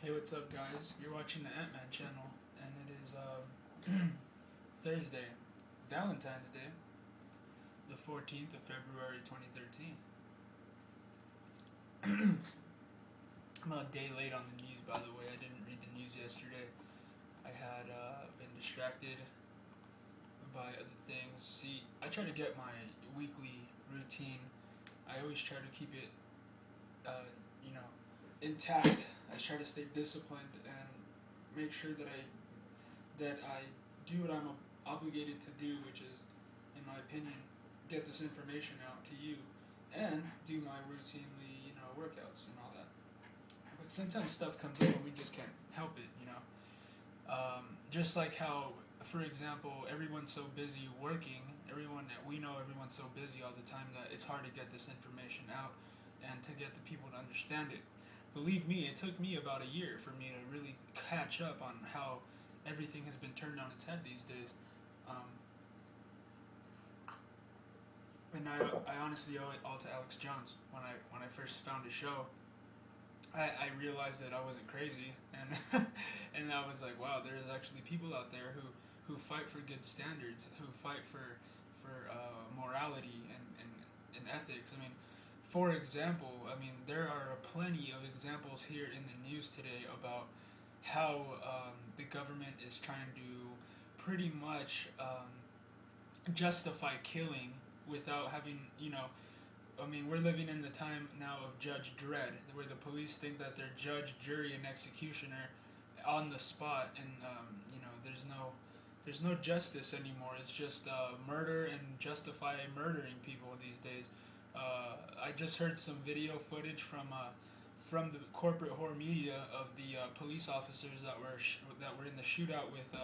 Hey, what's up, guys? You're watching the Ant-Man channel, and it is Thursday, Valentine's Day, the 14th of February, 2013. I'm a day late on the news, by the way. I didn't read the news yesterday. I had been distracted by other things. See, I try to get my weekly routine. I always try to keep it, intact. I try to stay disciplined and make sure that I do what I'm obligated to do, which is, in my opinion, get this information out to you and do my routinely, workouts and all that. But sometimes stuff comes up and we just can't help it. Just like how, for example, everyone's so busy working, everyone that we know, everyone's so busy all the time that it's hard to get this information out and to get the people to understand it. Believe me, it took me about a year for me to really catch up on how everything has been turned on its head these days. And I honestly owe it all to Alex Jones. When I first found his show, I realized that I wasn't crazy, and and I was like, wow, there's actually people out there who fight for good standards, who fight for morality and ethics. I mean, for example, there are plenty of examples here in the news today about how the government is trying to pretty much justify killing without having, we're living in the time now of Judge Dredd, where the police think that they're judge, jury, and executioner on the spot, and there's no justice anymore. It's just murder and justify murdering people these days. I just heard some video footage from the corporate horror media of the police officers that were in the shootout with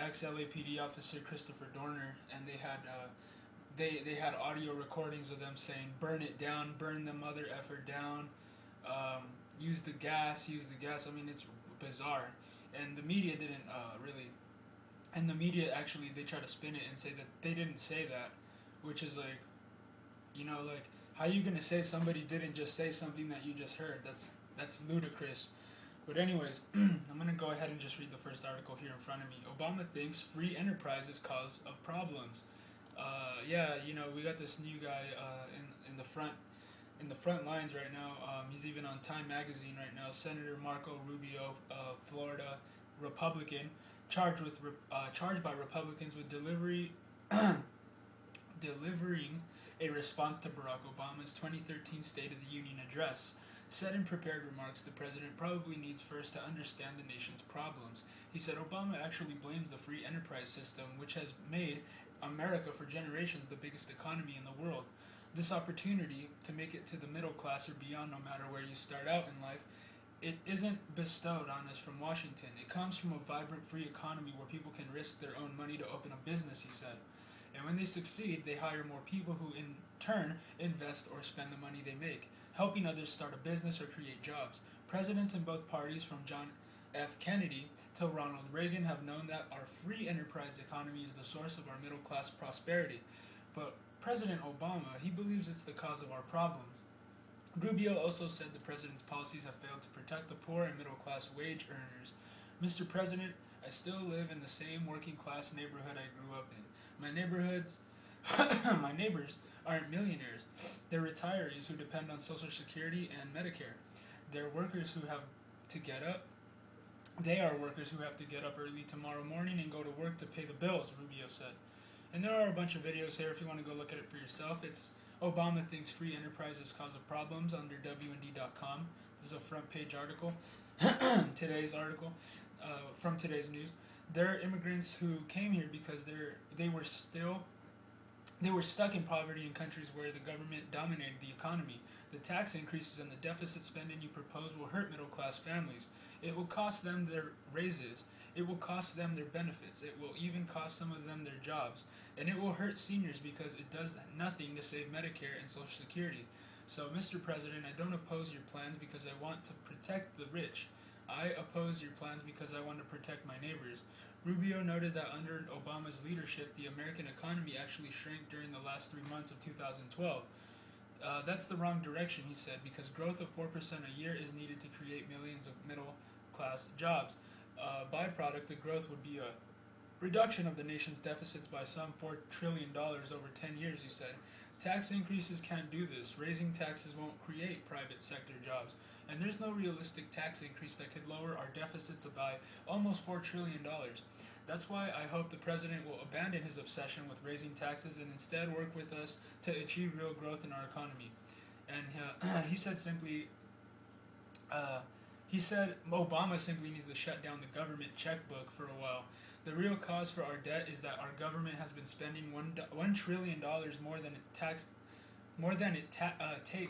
ex-LAPD officer Christopher Dorner, and they had audio recordings of them saying, "Burn it down, burn the mother effer down, use the gas." I mean, it's bizarre, and the media didn't really. And the media actually, they try to spin it and say that they didn't say that, which is like, how are you gonna say somebody didn't just say something that you just heard? That's ludicrous. But anyways, I'm gonna go ahead and just read the first article here in front of me. Obama thinks free enterprise is cause of problems. We got this new guy in the front lines right now. He's even on Time magazine right now. Senator Marco Rubio, Florida Republican, charged by Republicans with delivering a response to Barack Obama's 2013 State of the Union address. Said in prepared remarks, the president probably needs first to understand the nation's problems. He said Obama actually blames the free enterprise system, which has made America for generations the biggest economy in the world. This opportunity to make it to the middle class or beyond, no matter where you start out in life, it isn't bestowed on us from Washington. It comes from a vibrant free economy where people can risk their own money to open a business, he said. And when they succeed, they hire more people who in turn invest or spend the money they make, helping others start a business or create jobs. Presidents in both parties, from John F. Kennedy to Ronald Reagan, have known that our free enterprise economy is the source of our middle-class prosperity. But President Obama, he believes it's the cause of our problems. Rubio also said the president's policies have failed to protect the poor and middle-class wage earners. Mr. President, I still live in the same working-class neighborhood I grew up in. My neighbors aren't millionaires. They're retirees who depend on Social Security and Medicare. They're workers who have to get up. They are workers who have to get up early tomorrow morning and go to work to pay the bills, Rubio said. And there are a bunch of videos here if you want to go look at it for yourself. It's Obama thinks free enterprise is cause of problems under Wnddotcom. This is a front page article, today's article, from today's news. There are immigrants who came here because they were stuck in poverty in countries where the government dominated the economy. The tax increases and the deficit spending you propose will hurt middle-class families. It will cost them their raises. It will cost them their benefits. It will even cost some of them their jobs. And it will hurt seniors because it does nothing to save Medicare and Social Security. So, Mr. President, I don't oppose your plans because I want to protect the rich. I oppose your plans because I want to protect my neighbors. Rubio noted that under Obama's leadership, the American economy actually shrank during the last 3 months of 2012. That's the wrong direction, he said, because growth of 4% a year is needed to create millions of middle-class jobs. Byproduct of growth would be a reduction of the nation's deficits by some $4 trillion over 10 years, he said. Tax increases can't do this. Raising taxes won't create private sector jobs. And there's no realistic tax increase that could lower our deficits by almost $4 trillion. That's why I hope the president will abandon his obsession with raising taxes and instead work with us to achieve real growth in our economy. And he said simply, Obama simply needs to shut down the government checkbook for a while. The real cause for our debt is that our government has been spending $1 trillion more than it takes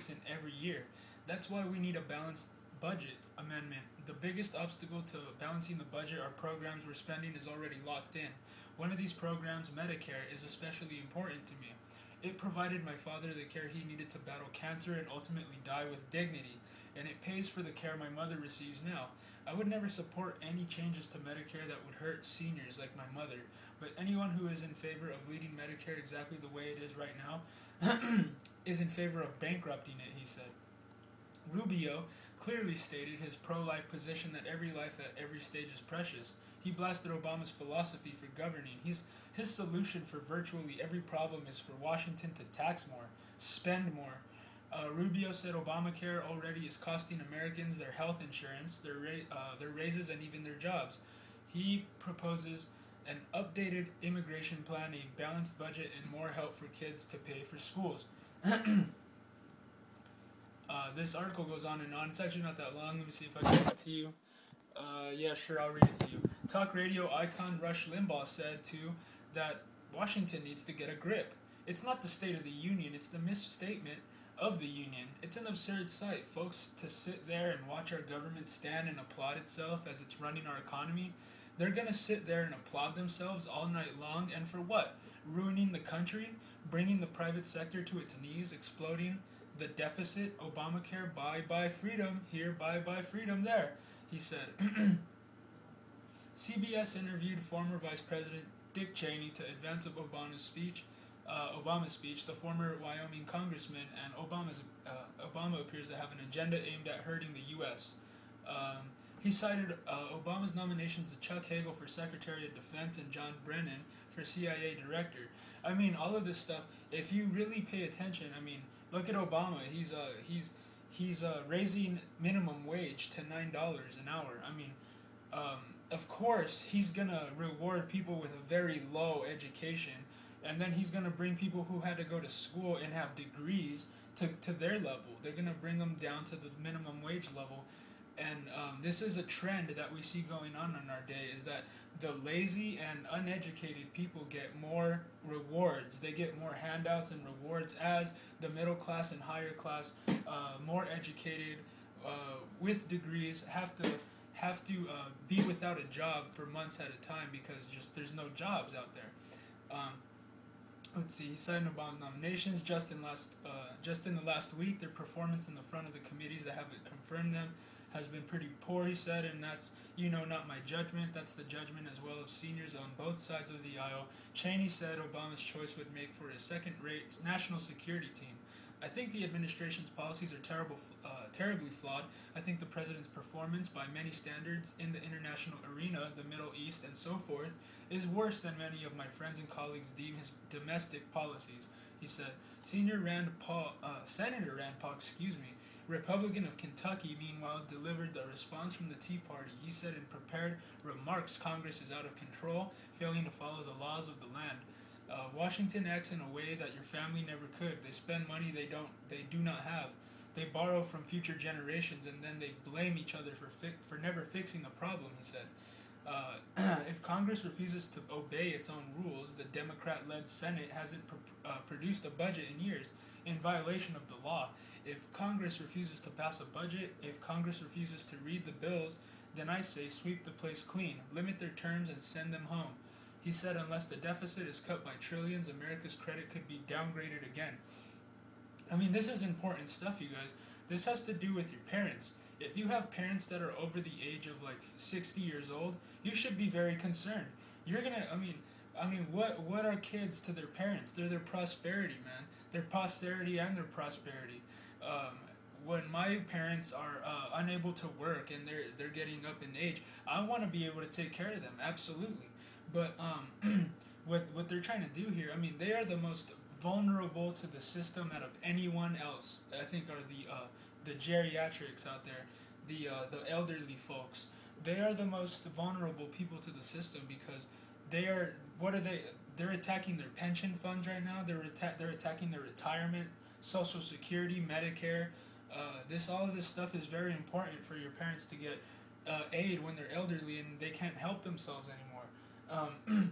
in every year. That's why we need a balanced budget amendment. The biggest obstacle to balancing the budget are programs where spending is already locked in. One of these programs, Medicare, is especially important to me. It provided my father the care he needed to battle cancer and ultimately die with dignity, and it pays for the care my mother receives now. I would never support any changes to Medicare that would hurt seniors like my mother, but anyone who is in favor of leading Medicare exactly the way it is right now is in favor of bankrupting it, he said. Rubio clearly stated his pro-life position that every life at every stage is precious. He blasted Obama's philosophy for governing. His solution for virtually every problem is for Washington to tax more, spend more. Rubio said Obamacare already is costing Americans their health insurance, their raises, and even their jobs. He proposes an updated immigration plan, a balanced budget, and more help for kids to pay for schools. This article goes on and on. It's actually not that long. Let me see if I can read it to you. Yeah, sure, I'll read it to you. Talk radio icon Rush Limbaugh said, too, that Washington needs to get a grip. It's not the State of the Union, it's the misstatement of the Union. It's an absurd sight, folks, to sit there and watch our government stand and applaud itself as it's running our economy. They're going to sit there and applaud themselves all night long, and for what? Ruining the country? Bringing the private sector to its knees? Exploding the deficit? Obamacare, bye-bye freedom. Here, bye-bye freedom there, he said. CBS interviewed former Vice President Dick Cheney to advance of Obama's speech. The former Wyoming congressman, and Obama appears to have an agenda aimed at hurting the U.S. He cited Obama's nominations to Chuck Hagel for Secretary of Defense and John Brennan for CIA Director. I mean, all of this stuff, if you really pay attention, I mean, look at Obama. He's raising minimum wage to $9 an hour. I mean, of course, he's going to reward people with a very low education, and then he's going to bring people who had to go to school and have degrees to their level. They're going to bring them down to the minimum wage level. And this is a trend that we see going on in our day, is that the lazy and uneducated people get more rewards. They get more handouts and rewards as the middle class and higher class, more educated, with degrees, have to be without a job for months at a time because just there's no jobs out there. Let's see. He cited Obama's nominations just in the last week. Their performance in the front of the committees that haven't confirmed them has been pretty poor, he said, and that's, not my judgment. That's the judgment as well of seniors on both sides of the aisle. Cheney said Obama's choice would make for a second-rate national security team. I think the administration's policies are terribly flawed. I think the president's performance by many standards in the international arena, the Middle East, and so forth, is worse than many of my friends and colleagues deem his domestic policies, he said. Senator Rand Paul, Republican of Kentucky, meanwhile, delivered a response from the Tea Party. He said in prepared remarks, Congress is out of control, failing to follow the laws of the land. Washington acts in a way that your family never could. They spend money they do not have. They borrow from future generations, and then they blame each other for never fixing the problem, he said. If Congress refuses to obey its own rules, the Democrat-led Senate hasn't produced a budget in years, in violation of the law. If Congress refuses to pass a budget, if Congress refuses to read the bills, then I say sweep the place clean, limit their terms, and send them home. He said unless the deficit is cut by trillions, America's credit could be downgraded again. I mean, this is important stuff, you guys. This has to do with your parents. If you have parents that are over the age of 60 years old, you should be very concerned. You're gonna, what are kids to their parents? They're their prosperity, man. their posterity and their prosperity. When my parents are unable to work and they're getting up in age, I want to be able to take care of them, absolutely. But what they're trying to do here, I mean, they are the most vulnerable to the system out of anyone else. I think are the geriatrics out there, the elderly folks. They are the most vulnerable people to the system because they are what are they? They're attacking their pension funds right now. They're attacking their retirement, Social Security, Medicare. All of this stuff is very important for your parents to get aid when they're elderly and they can't help themselves anymore.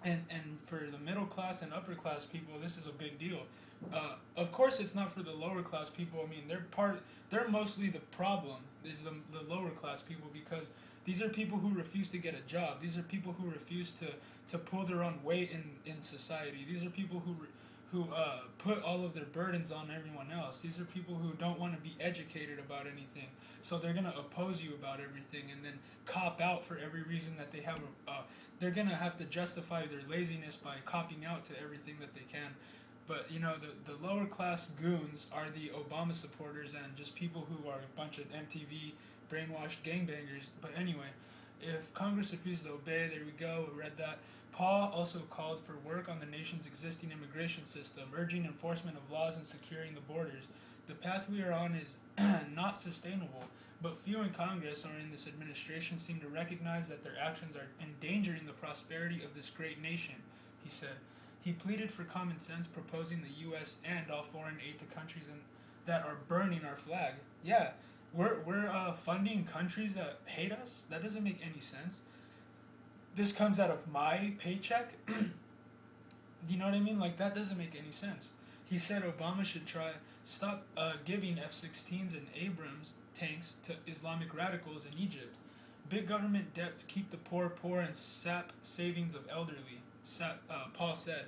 And for the middle class and upper class people, this is a big deal. Of course, it's not for the lower class people. I mean, they're mostly the problem. Is the lower class people, because these are people who refuse to get a job. These are people who refuse to pull their own weight in society. These are people who put all of their burdens on everyone else. These are people who don't want to be educated about anything. So they're going to oppose you about everything and then cop out for every reason that they have. They're going to have to justify their laziness by copping out to everything that they can. But, you know, the lower class goons are the Obama supporters and just people who are a bunch of MTV brainwashed gangbangers. But anyway, if Congress refused to obey, there we go, we read that. Paul also called for work on the nation's existing immigration system, urging enforcement of laws and securing the borders. The path we are on is not sustainable, but few in Congress or in this administration seem to recognize that their actions are endangering the prosperity of this great nation, he said. He pleaded for common sense, proposing the U.S. end all foreign aid to countries that are burning our flag. Yeah, we're funding countries that hate us? That doesn't make any sense. This comes out of my paycheck? You know what I mean? Like, that doesn't make any sense. He said Obama should stop giving F-16s and Abrams tanks to Islamic radicals in Egypt. Big government debts keep the poor and sap savings of elderly. Paul said,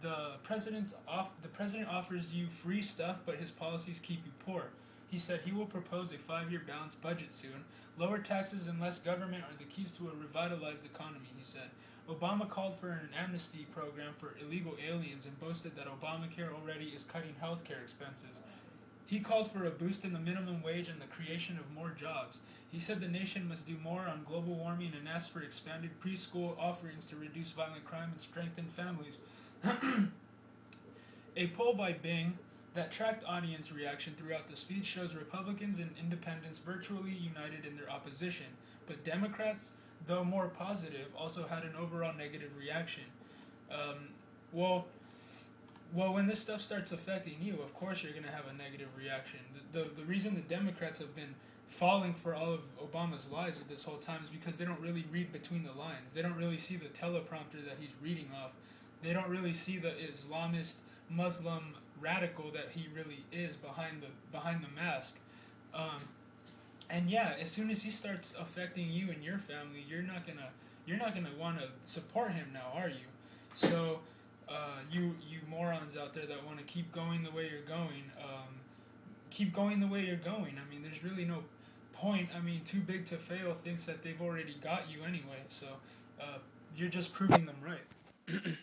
the president offers you free stuff, but his policies keep you poor. He said he will propose a 5-year balanced budget soon. Lower taxes and less government are the keys to a revitalized economy, he said. Obama called for an amnesty program for illegal aliens and boasted that Obamacare already is cutting healthcare expenses. He called for a boost in the minimum wage and the creation of more jobs. He said the nation must do more on global warming and asked for expanded preschool offerings to reduce violent crime and strengthen families. A poll by Bing that tracked audience reaction throughout the speech shows Republicans and independents virtually united in their opposition, but Democrats, though more positive, also had an overall negative reaction. Well, when this stuff starts affecting you, of course you're going to have a negative reaction. The reason the Democrats have been falling for all of Obama's lies this whole time is because they don't really read between the lines. They don't really see the teleprompter that he's reading off. They don't really see the Islamist, Muslim radical that he really is behind the mask. And yeah, as soon as he starts affecting you and your family, you're not gonna want to support him now, are you? So you morons out there that want to keep going the way you're going, keep going the way you're going. I mean, there's really no point. I mean, Too Big to Fail thinks that they've already got you anyway, so you're just proving them right.